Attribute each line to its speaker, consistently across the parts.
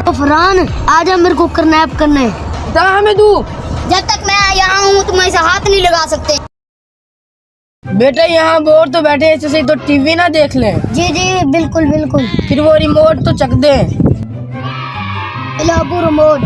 Speaker 1: तो फरहान आजा मेरे को किडनैप करने।
Speaker 2: हमें तू
Speaker 1: जब तक मैं यहाँ हूँ तुम ऐसा हाथ नहीं लगा सकते।
Speaker 2: बेटा यहाँ बोर तो बैठे ऐसे सही तो टीवी ना देख लें।
Speaker 1: जी जी बिल्कुल बिल्कुल।
Speaker 2: फिर वो रिमोट तो चक दे।
Speaker 1: अबू रिमोट।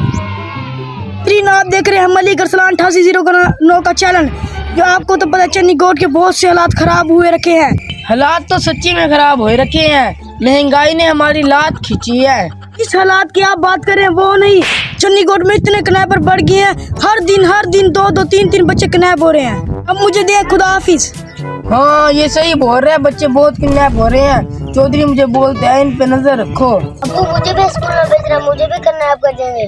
Speaker 2: आप देख रहे हैं मलिक अरसलान 8809 का चैनल। जो आपको तो पता चन्नी गोट के बहुत से हालात खराब हुए रखे हैं। हालात तो सच्ची में खराब हुए रखे हैं। महंगाई ने हमारी लात खींची है। इस हालात की आप बात करें वो नहीं, चन्नी गोट में इतने किडनैपर बढ़ गए हैं। हर दिन 2-2 3-3 बच्चे किडनैप हो रहे हैं। अब मुझे दे खुदा हाफिज। हाँ ये सही बोल रहे हैं, बच्चे बहुत किडनैप हो रहे हैं। चौधरी मुझे बोलते हैं इन पे नजर रखो।
Speaker 1: अबू मुझे भी स्कूल में भेज रहा, मुझे भी किडनैप कर देंगे।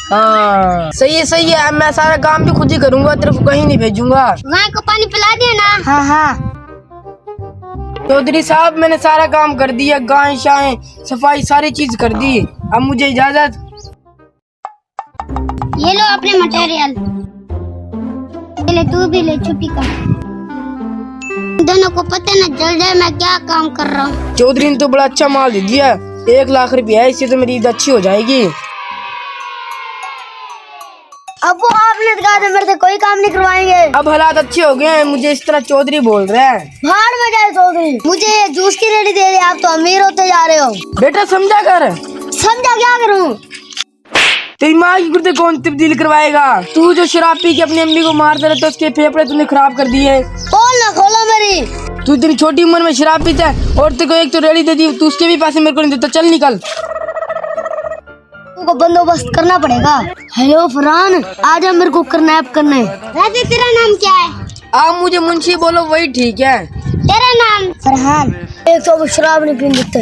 Speaker 2: हाँ सही है। मैं सारा काम भी खुद ही करूँगा, तेरे को कहीं नहीं भेजूंगा।
Speaker 1: गाय को पानी पिला दिया ना।
Speaker 2: हाँ चौधरी साहब मैंने सारा काम कर दिया, गाय शाय सफाई सारी चीज कर दी। अब मुझे इजाजत।
Speaker 1: ये लो अपने मटेरियल। ले तू भी ले छुट्टी कर। दोनों को पता न चल जाए मैं क्या काम कर रहा हूँ।
Speaker 2: चौधरी ने तो बड़ा अच्छा माल दे दिया, 1 लाख रुपया है। इससे तो मेरी ईद अच्छी हो जाएगी।
Speaker 1: अब वो आपने कहा था मेरे से कोई काम नहीं करवाएंगे।
Speaker 2: अब हालात अच्छे हो गए हैं, मुझे इस तरह चौधरी बोल रहे हैं।
Speaker 1: भाड़ में जाए चौधरी, मुझे जूस की रेडी दे दे। आप तो अमीर होते जा रहे हो।
Speaker 2: बेटा समझा कर।
Speaker 1: समझा क्या करूँ?
Speaker 2: तेरी माँ की गुर्दे कौन तब्दील करवाएगा? तू जो शराब पी के अपनी अम्मी को मारता रहता, उसके फेफड़े तूने खराब कर दिए।
Speaker 1: खोल ना खोलो मेरी।
Speaker 2: तू इतनी छोटी उम्र में शराब पीता है और तेरे को एक तो रेडी दे दी, तू उसके भी पैसे मेरे को नहीं देता। चल निकल।
Speaker 1: को बंदोबस्त करना पड़ेगा। हेलो फरहान आजा मेरे को किडनैप करने। वैसे तेरा नाम क्या है?
Speaker 2: आप मुझे मुंशी बोलो वही ठीक है।
Speaker 1: तेरा नाम? फरहान। एक तो वो शराब नहीं पीने देते।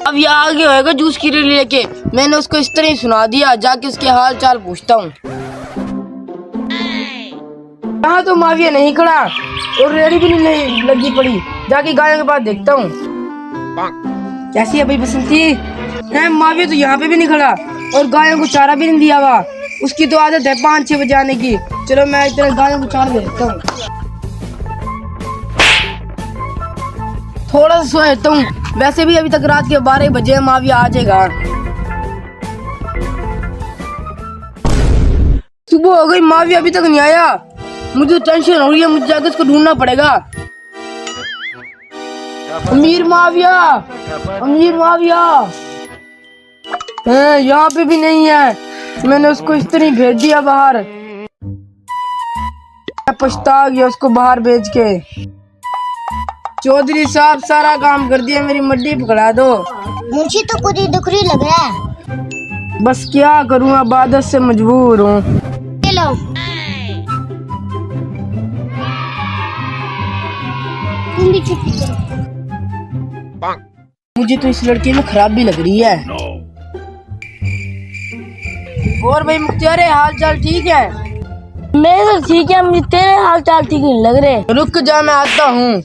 Speaker 2: अब ये आगे होएगा जूस की रेडी लेके। मैंने उसको इस तरह ही सुना दिया, जाके उसके हाल चाल पूछता हूँ। यहाँ तो माविया नहीं खड़ा और रेडी भी नहीं लगी पड़ी। जाके गायों के पास देखता हूँ। कैसी है भाई बसंती? है माविया तो यहाँ पे भी नहीं खड़ा और गायों को चारा भी नहीं दिया हुआ। उसकी तो आदत है 5-6 बजे आने की। चलो मैं इतना गायों को चारा दे देता हूँ। थोड़ा सा सोता हूँ। वैसे भी अभी तक रात के 12 बजे माविया आ जाएगा। सुबह हो गई, माविया अभी तक नहीं आया। मुझे टेंशन हो रही है, मुझे जाकर उसको ढूंढना पड़ेगा। अमीर माविया है यहाँ पे भी नहीं है। मैंने उसको इस तरह भेज दिया बाहर। मैं पछता गया उसको बाहर भेज के। चौधरी साहब सारा काम कर दिया, मेरी मड्डी पकड़ा दो।
Speaker 1: मुझे तो खुद ही दुखरी लग रहा है।
Speaker 2: बस क्या करूँ, अब आदत से मजबूर हूँ।
Speaker 1: चलो तुम भी छुट्टी करो।
Speaker 2: मुझे तो इस लड़के में खराबी लग रही है। और भाई मुख्तियार हाल चाल ठीक है?
Speaker 3: मेरे तो ठीक है, मुझे तेरे हाल चाल ठीक नहीं लग रहे।
Speaker 2: रुक जा मैं आता हूँ।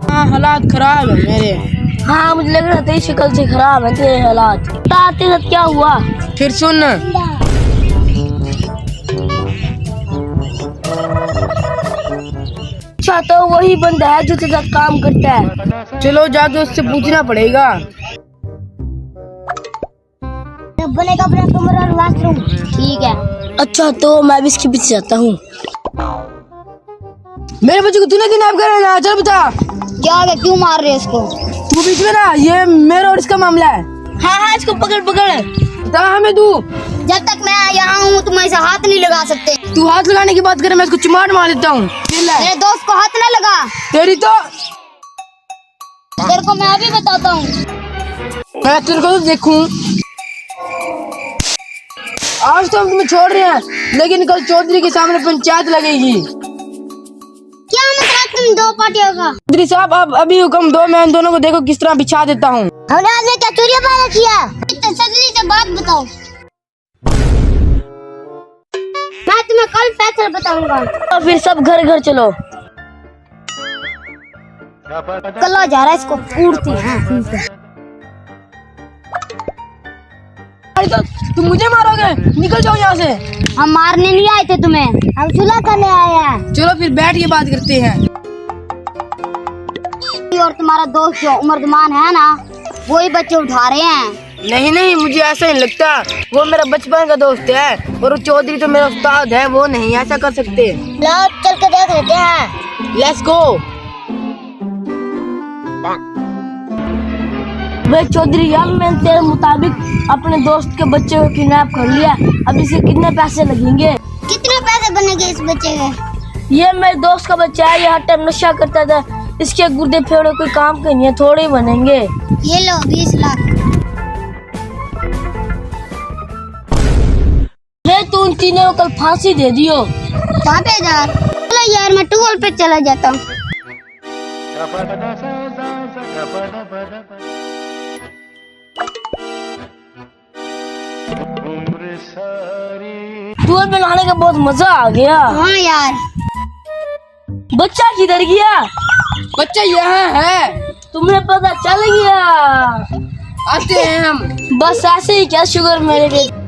Speaker 2: हाँ हालात खराब है मेरे।
Speaker 3: हाँ मुझे लग रहा तेरी शक्ल से खराब है तेरे हालात। तेरे साथ क्या हुआ?
Speaker 2: फिर सुन।
Speaker 3: अच्छा तो वही बंदा है जो तेरे साथ काम करता है।
Speaker 2: चलो जाके उससे पूछना पड़ेगा।
Speaker 1: बनेगा अपना कमरा और वॉशरूम। ठीक है।
Speaker 3: अच्छा तो मैं भी इसके पीछे जाता हूँ।
Speaker 2: मेरे बच्चे को तूने किडनैप कर ना? चल बता।
Speaker 1: क्या है, क्यों मार रहे इसको?
Speaker 2: तू बीच में ना, ये मेरा और इसका मामला है।
Speaker 3: हाँ इसको पकड़।
Speaker 2: बता हमें तू।
Speaker 1: जब तक मैं यहाँ हूँ तुम ऐसा हाथ नहीं लगा सकते।
Speaker 2: तू हाथ लगाने की बात करे, मैं इसको चिमाट मार देता हूँ।
Speaker 1: मेरे दोस्त को हाथ ना लगा।
Speaker 2: तेरी तो
Speaker 1: तेरे को मैं अभी बताता हूँ।
Speaker 2: मैं तेरे को तो देखूं। आज तो हम तुम्हें छोड़ रहे हैं, लेकिन कल चौधरी के सामने पंचायत लगेगी।
Speaker 1: क्या मतलब तुम दो पार्टियों का?
Speaker 2: चौधरी साहब आप अभी हुक्म दो, मैं इन दोनों को देखो किस तरह बिछा देता हूँ।
Speaker 1: हमने आज क्या चोरी पैदा किया? तसल्ली से बात बताओ। मैं तुम्हें कल फैसला बताऊंगा।
Speaker 3: तो फिर सब घर चलो।
Speaker 1: कल जा रहा है इसको पूर्ति है।
Speaker 2: तो तुम मुझे मारोगे? निकल जाओ यहाँ से।
Speaker 1: हम मारने नहीं आए थे तुम्हें, हम सुलह करने आए हैं।
Speaker 2: चलो फिर बैठ के बात करते हैं।
Speaker 1: और तुम्हारा दोस्त जो उमरदमान है ना, वही बच्चे उठा रहे हैं।
Speaker 2: नहीं नहीं, मुझे ऐसा नहीं लगता। वो मेरा बचपन का दोस्त है और वो चौधरी तो मेरा उस्ताद है। वो नहीं ऐसा कर सकते।
Speaker 1: लो चल के देख लेते हैं।
Speaker 2: Let's go.
Speaker 3: वे चौधरी यार, मैंने तेरे मुताबिक अपने दोस्त के बच्चे को किडनैप कर लिया। अब इसे कितने पैसे लगेंगे?
Speaker 1: कितने पैसे बनेंगे इस बच्चे के?
Speaker 3: ये मेरे दोस्त का बच्चा है, ये हर टाइम नशा करता था। इसके गुर्दे फेड़े कोई काम के नहीं है, थोड़े ही बनेंगे।
Speaker 1: ये लो 20 लाख।
Speaker 3: मैं तो उन तीनों को कल फांसी दे दियो।
Speaker 1: कहाँ पे जा? चलो यार मैं टूल पे चला जाता हूँ।
Speaker 3: टूर पे नहाने का बहुत मजा आ गया।
Speaker 1: हाँ यार।
Speaker 3: बच्चा किधर गया?
Speaker 2: बच्चा यहाँ है।
Speaker 3: तुम्हें पता चल गया?
Speaker 2: आते हैं हम।
Speaker 3: बस ऐसे ही क्या, शुगर मेरे पे।